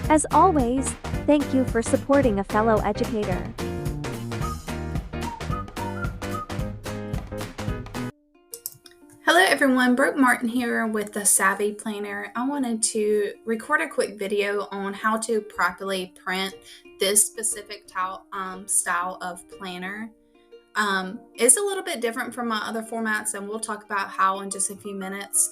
As always, thank you for supporting a fellow educator. Hello everyone, Brooke Martin here with the Savvy Planner. I wanted to record a quick video on how to properly print this specific style of planner. It's a little bit different from my other formats, and we'll talk about how in just a few minutes.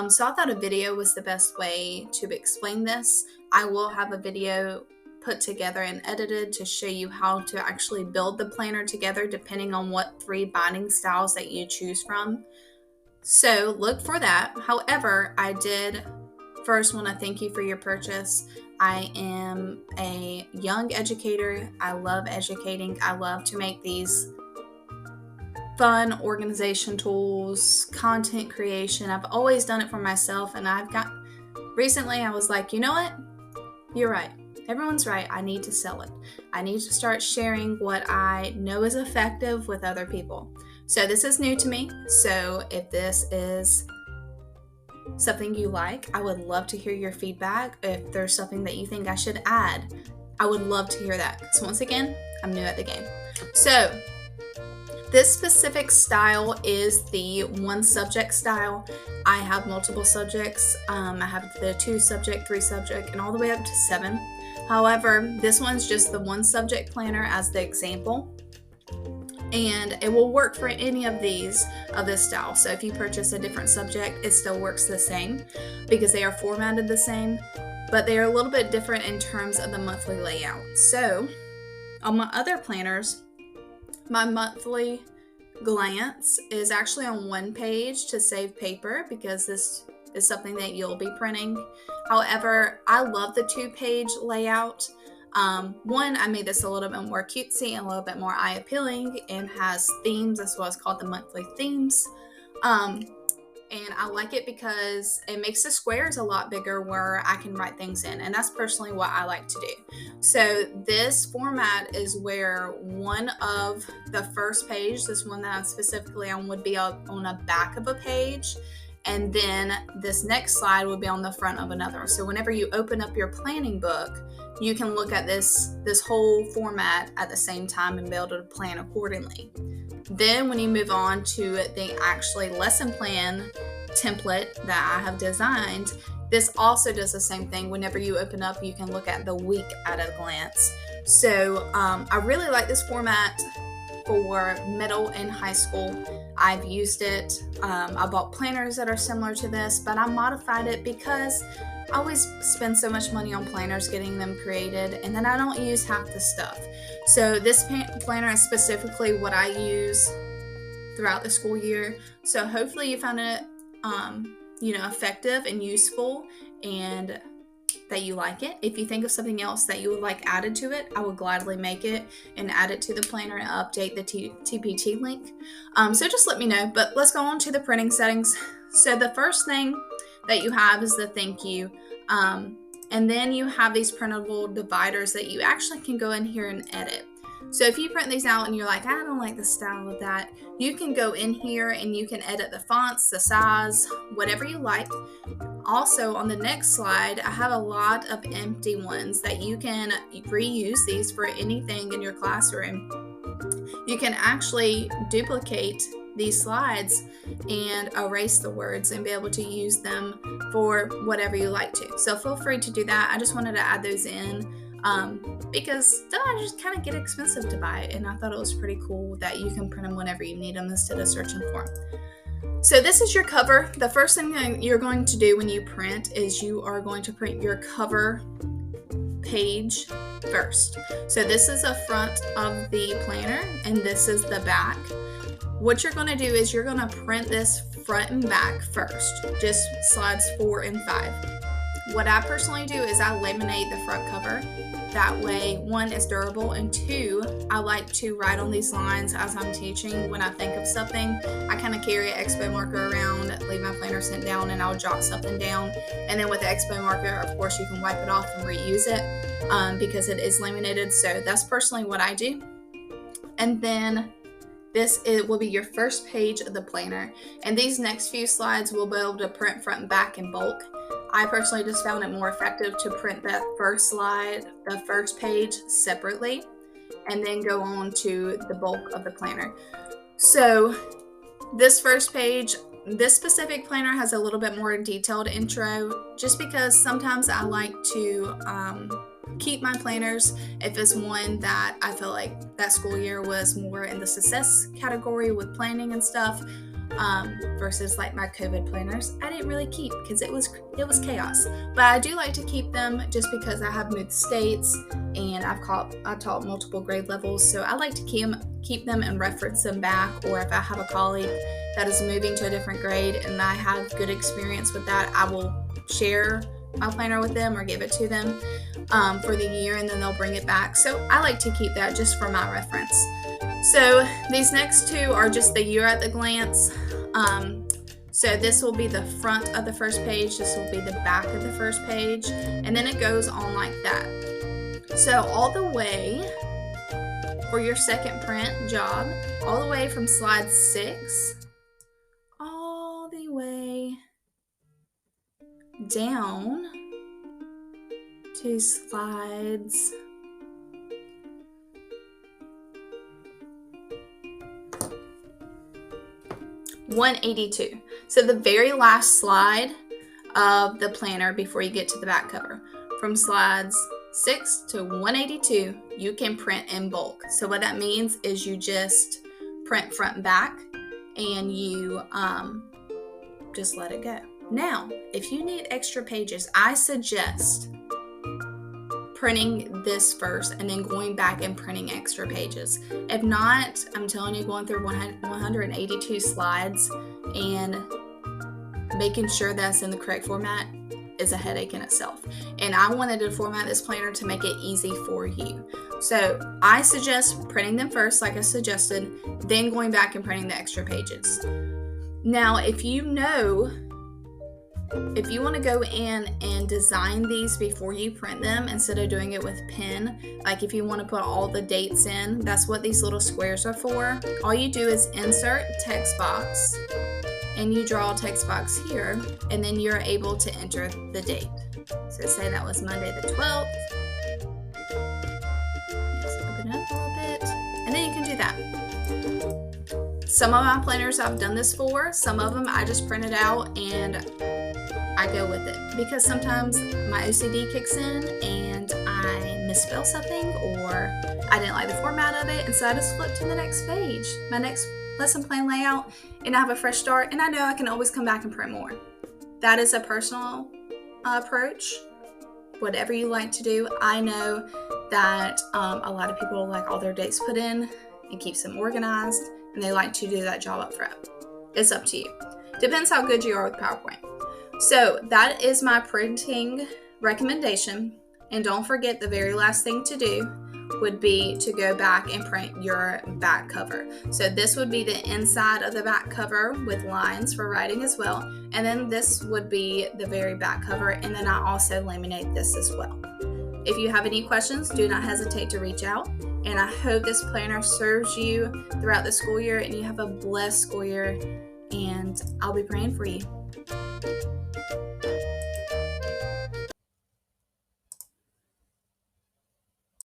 So I thought a video was the best way to explain this. I will have a video put together and edited to show you how to actually build the planner together depending on what 3 binding styles that you choose from. So look for that. However, I did first want to thank you for your purchase. I am a young educator. I love educating. I love to make these fun organization tools, content creation. I've always done it for myself, and recently I was like, you know what? You're right. Everyone's right. I need to sell it. I need to start sharing what I know is effective with other people. So this is new to me. So if this is something you like, I would love to hear your feedback. If there's something that you think I should add, I would love to hear that. Because once again, I'm new at the game. So this specific style is the 1 subject style. I have multiple subjects. I have the 2 subject, 3 subject, and all the way up to 7. However, this one's just the 1 subject planner as the example. And it will work for any of these of this style. So if you purchase a different subject, it still works the same because they are formatted the same, but they are a little bit different in terms of the monthly layout. So on my other planners, my monthly glance is actually on 1 page to save paper because this is something that you'll be printing. However, I love the 2-page layout. One, I made this a little bit more cutesy and a little bit more eye appealing and has themes. That's what's called the monthly themes. And I like it because it makes the squares a lot bigger where I can write things in. And that's personally what I like to do. So this format is where one of the first page, this one that I'm specifically on, would be on the back of a page. And then this next slide would be on the front of another. So whenever you open up your planning book, you can look at this whole format at the same time and be able to plan accordingly. Then when you move on to the actually lesson plan template that I have designed, this also does the same thing. Whenever you open up, you can look at the week at a glance. So I really like this format for middle and high school. I've used it. I bought planners that are similar to this, but I modified it because I always spend so much money on planners getting them created, and then I don't use half the stuff. So this planner is specifically what I use throughout the school year. So hopefully you found it, effective and useful, and that you like it. If you think of something else that you would like added to it, I would gladly make it and add it to the planner and update the TPT link. So just let me know. But let's go on to the printing settings. So the first thing that you have is the thank you. And then you have these printable dividers that you actually can go in here and edit. So if you print these out and you're like, I don't like the style of that, you can go in here and you can edit the fonts, the size, whatever you like. Also, on the next slide, I have a lot of empty ones that you can reuse these for anything in your classroom. You can actually duplicate these slides and erase the words and be able to use them for whatever you like to. So feel free to do that. I just wanted to add those in because they just kind of get expensive to buy, and I thought it was pretty cool that you can print them whenever you need them instead of searching for them. So this is your cover. The first thing that you're going to do when you print is you are going to print your cover page first. So this is the front of the planner and this is the back. What you're going to do is you're going to print this front and back first, just slides 4 and 5. What I personally do is I laminate the front cover. That way, 1, it's durable, and 2, I like to write on these lines as I'm teaching. When I think of something, I kind of carry an expo marker around, leave my planner sent down, and I'll jot something down. And then with the expo marker, of course, you can wipe it off and reuse it because it is laminated. So that's personally what I do. And then it will be your first page of the planner. And these next few slides we'll be able to print front and back in bulk. I personally just found it more effective to print that first slide, the first page separately, and then go on to the bulk of the planner. So this first page, this specific planner has a little bit more detailed intro, just because sometimes I like to keep my planners if it's one that I feel like that school year was more in the success category with planning and stuff, versus like my COVID planners I didn't really keep because it was chaos. But I do like to keep them just because I have moved states and I taught multiple grade levels, so I like to keep them and reference them back. Or if I have a colleague that is moving to a different grade and I have good experience with that, I will share my planner with them or give it to them for the year, and then they'll bring it back. So I like to keep that just for my reference. So these next two are just the year at the glance. So this will be the front of the first page, this will be the back of the first page, and then it goes on like that. So all the way for your second print job, all the way from slide 6 all the way down to slides 182. So the very last slide of the planner before you get to the back cover. From slides 6 to 182, you can print in bulk. So what that means is you just print front and back, and you just let it go. Now, if you need extra pages, I suggest printing this first and then going back and printing extra pages. If not, I'm telling you, going through 182 slides and making sure that's in the correct format is a headache in itself. And I wanted to format this planner to make it easy for you. So I suggest printing them first, like I suggested, then going back and printing the extra pages. Now, if you want to go in and design these before you print them instead of doing it with pen, like if you want to put all the dates in, that's what these little squares are for. All you do is insert text box, and you draw a text box here, and then you're able to enter the date. So say that was Monday the 12th. Just open it up a little bit, and then you can do that. Some of my planners I've done this for, some of them I just print it out and I go with it, because sometimes my OCD kicks in and I misspell something, or I didn't like the format of it, and so I just flip to the next page, my next lesson plan layout, and I have a fresh start, and I know I can always come back and print more. That is a personal approach. Whatever you like to do. I know that a lot of people like all their dates put in and keeps them organized, and they like to do that job up front. It's up to you. Depends how good you are with PowerPoint. So that is my printing recommendation. And don't forget, the very last thing to do would be to go back and print your back cover. So this would be the inside of the back cover with lines for writing as well. And then this would be the very back cover. And then I also laminate this as well. If you have any questions, do not hesitate to reach out. And I hope this planner serves you throughout the school year and you have a blessed school year. And I'll be praying for you.